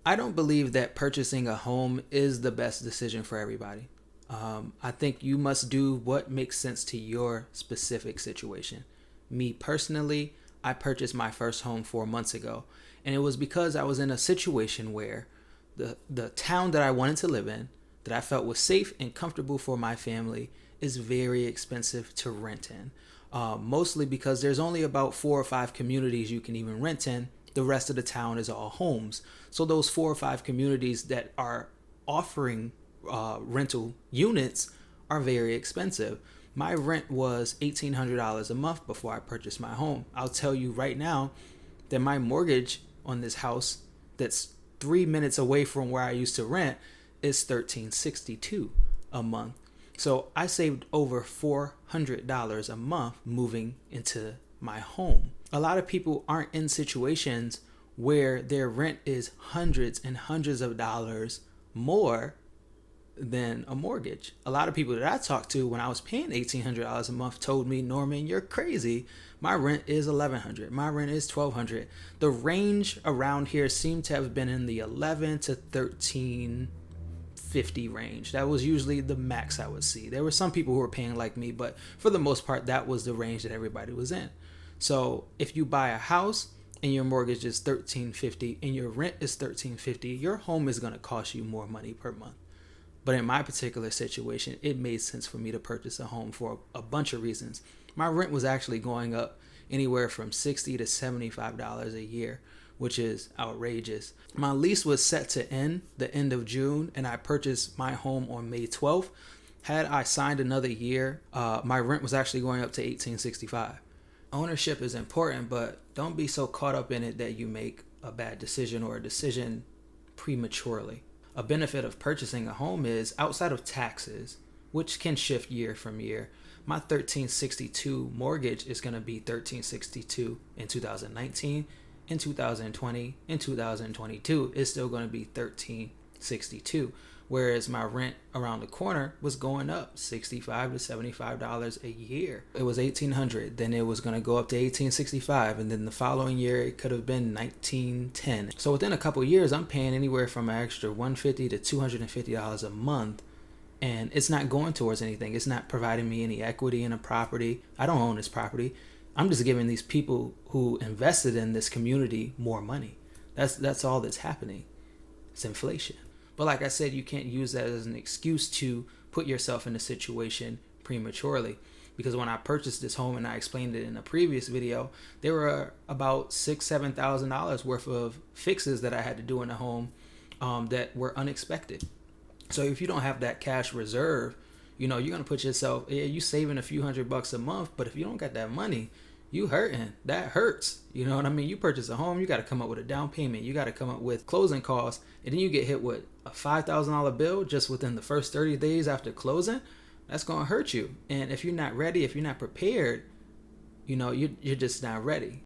I don't believe that purchasing a home is the best decision for everybody. I think you must do what makes sense to your specific situation. Me personally, I purchased my first home 4 months ago, and it was because I was in a situation where the town that I wanted to live in, that I felt was safe and comfortable for my family, is very expensive to rent in. Mostly because there's only about 4 or 5 communities you can even rent in. The rest of the town is all homes. So those 4 or 5 communities that are offering rental units are very expensive. My rent was $1,800 a month before I purchased my home. I'll tell you right now that my mortgage on this house that's 3 minutes away from where I used to rent is $1,362 a month. So I saved over $400 a month moving into my home. A lot of people aren't in situations where their rent is hundreds and hundreds of dollars more than a mortgage. A lot of people that I talked to when I was paying $1,800 a month told me, Norman, you're crazy. My rent is $1,100. My rent is $1,200. The range around here seemed to have been in the 11 to 1350 range. That was usually the max I would see. There were some people who were paying like me, but for the most part, that was the range that everybody was in. So if you buy a house and your mortgage is $1,350 and your rent is $1,350, your home is going to cost you more money per month. But in my particular situation, it made sense for me to purchase a home for a bunch of reasons. My rent was actually going up anywhere from $60 to $75 a year, which is outrageous. My lease was set to end the end of June, and I purchased my home on May 12th. Had I signed another year, my rent was actually going up to $1,865. Ownership is important, but don't be so caught up in it that you make a bad decision or a decision prematurely. A benefit of purchasing a home is, outside of taxes, which can shift year from year, my 1362 mortgage is going to be 1362 in 2019, in 2020, in 2022 it's still going to be 1362, whereas my rent around the corner was going up $65 to $75 a year. It was $1,800, then it was going to go up to $1,865, and then the following year it could have been $1,910. So within a couple of years, I'm paying anywhere from an extra $150 to $250 a month, and it's not going towards anything. It's not providing me any equity in a property. I don't own this property. I'm just giving these people who invested in this community more money. That's all that's happening. It's inflation. But like I said, you can't use that as an excuse to put yourself in a situation prematurely. Because when I purchased this home, and I explained it in a previous video, there were about $6,000-$7,000 worth of fixes that I had to do in the home that were unexpected. So if you don't have that cash reserve, you're going to put yourself, you saving a few $100 a month, but if you don't got that money, you hurting. That hurts. You know what I mean? You purchase a home, you got to come up with a down payment. You got to come up with closing costs, and then you get hit with a $5,000 bill just within the first 30 days after closing. That's going to hurt you. And if you're not ready, if you're not prepared, you're just not ready.